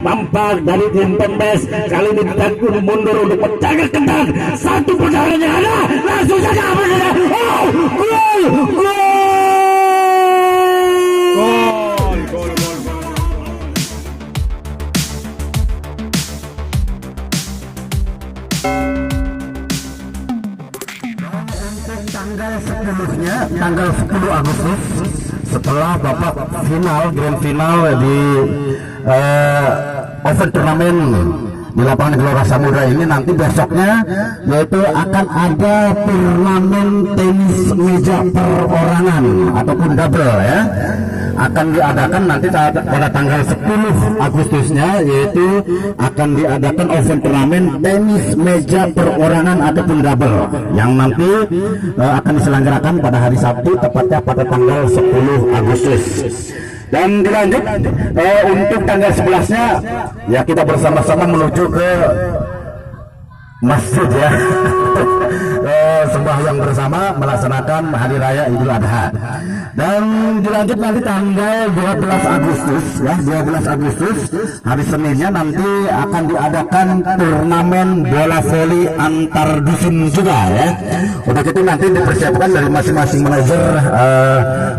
Tampak dari tim Pembes kali ini Tekun mundur untuk menjaga ketat. Satu perdagangannya ada, langsung saja oh, gol. Tanggal 10 Agustus setelah babak grand final di open turnamen di lapangan Gelora Samudra ini, nanti besoknya yaitu akan ada turnamen tenis meja perorangan ataupun double ya, akan diadakan nanti pada tanggal 10 Agustusnya, yaitu akan diadakan open turnamen tenis meja perorangan ataupun double yang nanti akan diselenggarakan pada hari Sabtu, tepatnya pada tanggal 10 Agustus. Dan dilanjut untuk tanggal 11-nya ya kita bersama-sama menuju ke masjid ya. Sembahyang bersama melaksanakan hari raya Idul Adha. Dan dilanjut nanti tanggal 12 Agustus ya, 12 Agustus hari Seninnya nanti akan diadakan turnamen bola voli antar dusun juga ya. Untuk itu nanti dipersiapkan dari masing-masing manajer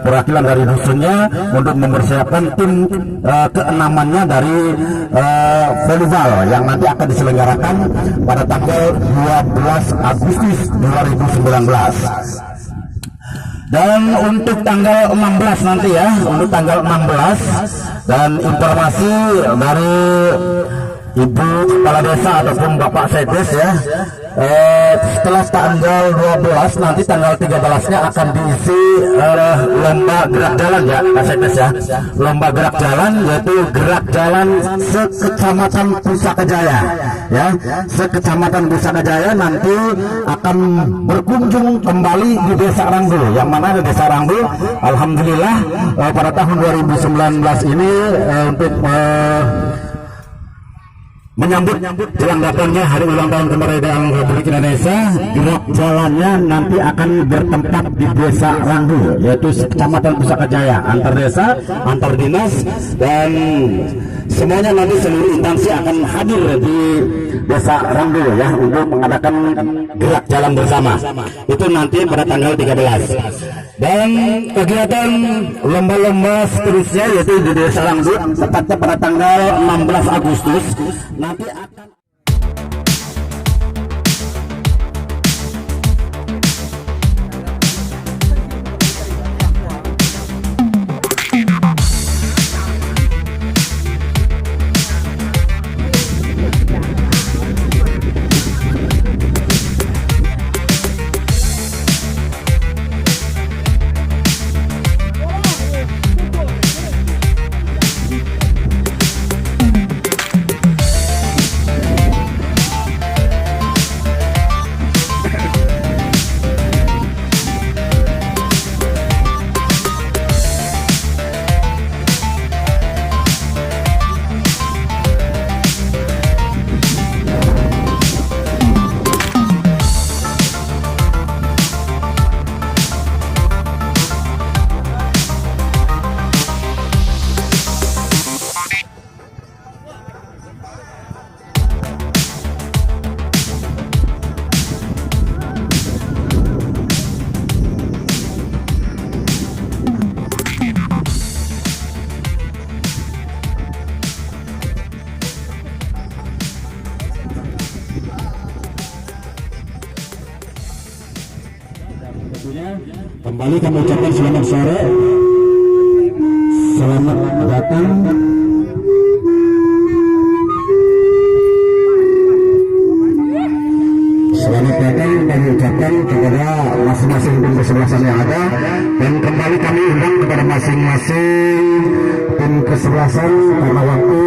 perwakilan dari dusunnya untuk mempersiapkan tim keenamannya dari volleyball yang nanti akan diselenggarakan pada tanggal 12 Agustus 2019. Dan untuk tanggal 16 nanti ya, untuk tanggal 16 dan informasi dari Ibu Kepala Desa ataupun Bapak Sekdes ya, setelah tanggal 12 nanti tanggal 13-nya akan diisi lomba gerak jalan ya Pak Sekdes ya, lomba gerak jalan, yaitu gerak jalan sekecamatan Pusaka Jaya ya, sekecamatan Pusaka Jaya nanti akan berkunjung kembali di Desa Ranggu, yang mana di Desa Ranggu alhamdulillah pada tahun 2019 ini untuk menyambut jelang datangnya hari ulang tahun kemerdekaan Republik Indonesia, gerak jalannya nanti akan bertempat di Desa Ranggu, yaitu Kecamatan Pusaka Jaya, antar desa, antar dinas, dan semuanya nanti seluruh instansi akan hadir di Desa Ranggu ya untuk mengadakan gerak jalan bersama. Itu nanti pada tanggal 13. Dan kegiatan lomba-lomba seterusnya yaitu di Desa Ranggu tepatnya pada tanggal 16 Agustus nanti akan kembali kami ucapkan selamat sore, selamat datang. Selamat datang kami ucapkan kepada masing-masing tim kesebelasan yang ada, dan kembali kami undang kepada masing-masing tim kesebelasan karena waktu.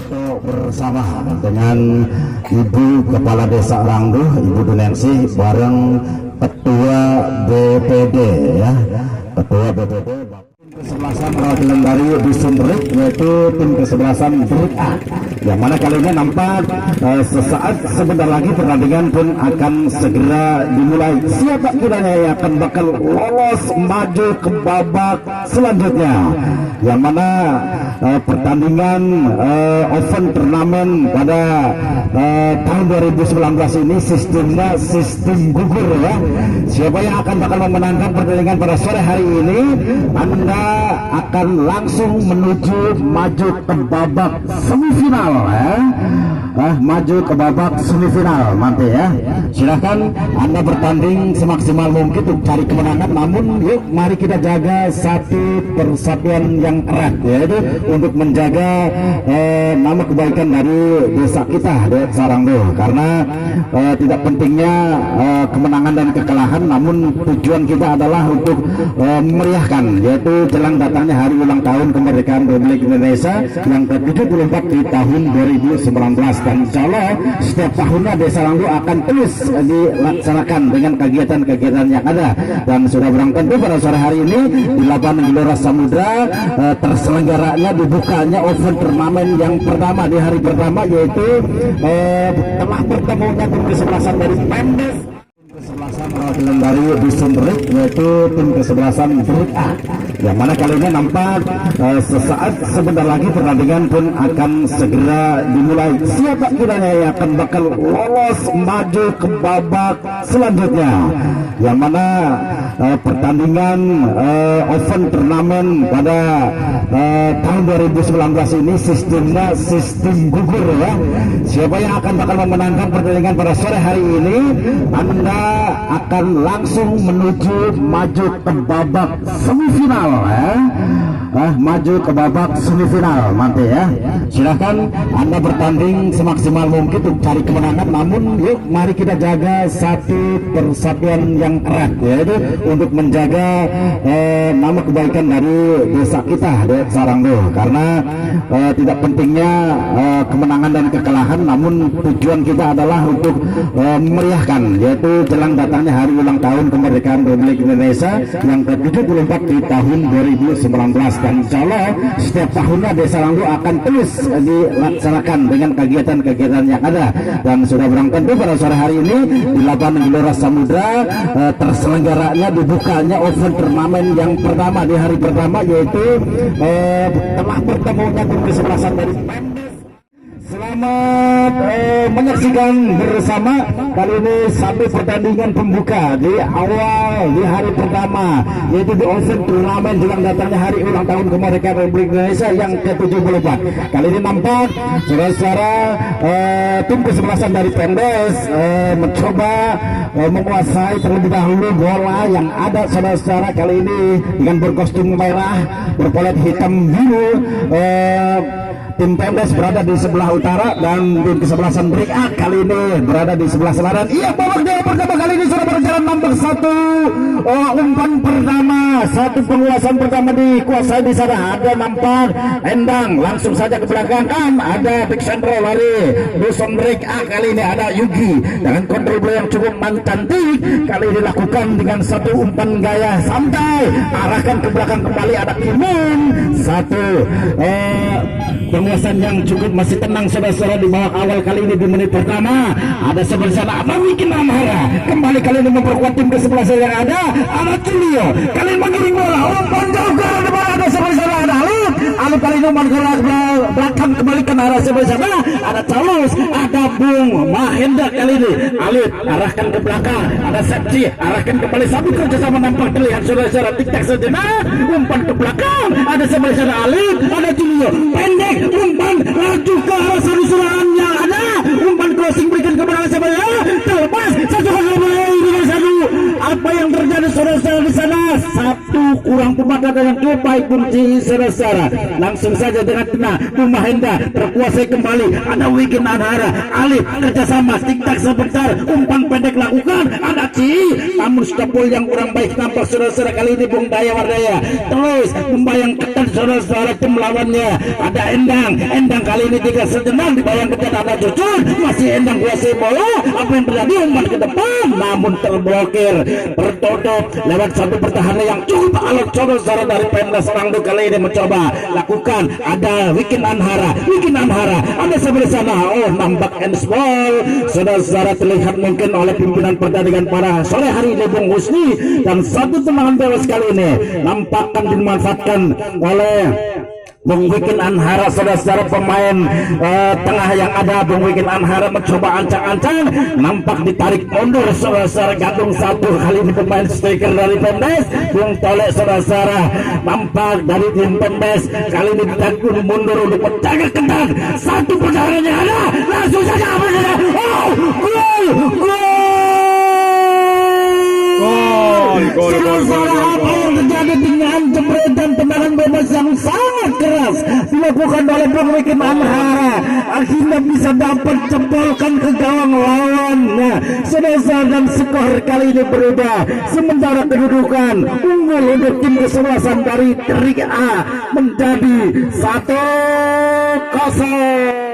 foto bersama dengan Ibu Kepala Desa Rangduh, Ibu Dunensi, bareng Ketua BPD ya, Ketua BPD. Kesebelasan perwakilan dari Dusun Berik, yaitu tim kesebelasan Berik A, yang mana kali ini nampak sesaat sebentar lagi pertandingan pun akan segera dimulai. Siapa kiranya yang akan bakal lolos maju ke babak selanjutnya, yang mana pertandingan open turnamen pada tahun 2019 ini sistemnya sistem gugur ya. Siapa yang akan bakal memenangkan pertandingan pada sore hari ini, Anda akan langsung menuju maju ke babak semifinal ya. Maju ke babak semifinal nanti ya. Silahkan Anda bertanding semaksimal mungkin untuk cari kemenangan, namun yuk mari kita jaga satu persatuan yang erat, yaitu untuk menjaga nama kebaikan dari desa kita, Desa Rangduh. Karena tidak pentingnya kemenangan dan kekalahan, namun tujuan kita adalah untuk memeriahkan, yaitu jelang datangnya hari ulang tahun kemerdekaan Republik Indonesia yang ke-74 di tahun 2019. Dan insya Allah setiap tahunnya Desa Rangduh akan terus dilaksanakan dengan kegiatan-kegiatan yang ada. Dan sudah berangkat pada sore hari ini di lapangan Gelora Samudra terselenggaranya dibukanya open turnamen yang pertama di hari pertama, yaitu telah bertemunya tim kesebelasan dari Pemdes. Kesebelasan perwakilan dari Dusun Berik, yaitu tim kesebelasan Berik A, yang mana kali ini nampak sesaat sebentar lagi pertandingan pun akan segera dimulai. Siapa kiranya yang akan bakal lolos maju ke babak selanjutnya, yang mana pertandingan open turnamen pada tahun 2019 ini sistemnya sistem gugur ya. Siapa yang akan bakal memenangkan pertandingan pada sore hari ini, Anda akan langsung menuju maju ke babak semifinal ya. Maju ke babak semifinal nanti ya. Silahkan Anda bertanding semaksimal mungkin untuk cari kemenangan, namun yuk mari kita jaga satu persatuan yang erat, yaitu untuk menjaga nama kebaikan dari desa kita, Desa Rangduh. Karena tidak pentingnya kemenangan dan kekalahan, namun tujuan kita adalah untuk memeriahkan, yaitu jelang datangnya hari ulang tahun kemerdekaan Republik Indonesia yang ke-74 di tahun 2019. Dan insya Allah setiap tahunnya Desa Rangduh akan terus dilaksanakan dengan kegiatan-kegiatan yang ada. Dan sudah berangkat pada sore hari ini di lapangan Gelora Samudra terselenggaranya dibukanya open turnamen yang pertama di hari pertama, yaitu telah bertemunya tim kesebelasan dari Pemdes. Selamat menyaksikan bersama kali ini satu pertandingan pembuka di awal di hari pertama, yaitu di open turnamen jelang datangnya hari ulang tahun kemerdekaan Republik Indonesia yang ke-74. Kali ini nampak saudara-saudara tim kesebelasan dari Pemdes mencoba menguasai terlebih dahulu bola yang ada saudara-saudara, kali ini dengan berkostum merah berpolet hitam biru. Tim Pemdes berada di sebelah utara dan tim kesebelasan Berik A kali ini berada di sebelah selatan. Iya, babak pertama kali ini sudah berjalan, nampak satu umpan pertama, satu penguasaan pertama dikuasai di sana. Ada nampak Endang langsung saja ke belakang, ada pick central dari Dusun Berik A kali ini, ada Yugi dengan kontrol bola yang cukup cantik. Kali ini dilakukan dengan satu umpan gaya santai, arahkan ke belakang kembali, ada Kimun. Satu penguasaan yang cukup masih tenang saudara-saudara di bawah awal kali ini di menit pertama. Ada sebelah sana Mamikin Amara kembali kali ini memperkuat tim kesebelasan yang ada Tulio kali ini mengiring bola, umpan jauh ke arah depan, ada sebelah sana ada Alif kali ini umpan ke belakang kembalikan arah sebelah sana, ada Calus, ada Bung Mahendra kali ini Alif arahkan ke belakang, ada Sepsi arahkan kembali, satu kerjasama nampak terlihat saudara-saudara, tik-tak sejenak umpan ke belakang, ada sebelah sana Alif, ada Tulio pendek umpan laju ke arah seluruhan yang ada, umpan crossing berikan kepada sebelah terlepas satu hal dengan satu. Apa yang terjadi saudara-saudara di sana? Satu Aduh, kurang pemakan dengan Kepai kunci saudara. Langsung saja dengan tenang Bung Mahendra terkuasai kembali. Ada Wikin Anhara, Alif kerjasama tik-tak sebentar, umpan pendek lakukan. Ada Ci, namun stopol yang kurang baik nampak saudara-saudara. Kali ini Bung Daya Wardaya terus membayang ketat saudara-saudara tim lawannya. Ada Endang kali ini tiga sejenang dibayang ketat. Ada Cucun, masih Endang kuasai bola. Apa yang terjadi? Umpan ke depan namun terblokir, tertutup lewat satu pertahanan yang cukup alot saudara dari Pemdas Rangdu. Kali ini mencoba lakukan. Ada Wikin Anhara, ada sebelah sana. Oh, nampak handsball saudara-saudara, terlihat mungkin oleh pimpinan pertandingan pada sore hari ini Bung Husni, dan satu tendangan bebas kali ini nampakkan dimanfaatkan oleh Bung Wikin Anhara saudara-saudara. Pemain tengah yang ada Bung Wikin Anhara mencoba ancang-ancang, nampak ditarik mundur saudara-saudara. Gadung satu kali ini pemain striker dari Pemdes Bung Tolek saudara-saudara, nampak dari tim Pemdes kali ini ditarik mundur untuk menjaga ketat. Satu pertahanannya ada, langsung saja apa saja. Oh, gol. Saudara, apa yang terjadi dengan jepretan tendangan bebas yang sangat keras dilakukan oleh Bung Wikin Anhara, akhirnya bisa dapat cebolkan ke gawang lawan. Nah, saudara, dan skor kali ini berubah. Sementara kedudukan unggul untuk tim kesebelasan dari Trik A menjadi 1-0.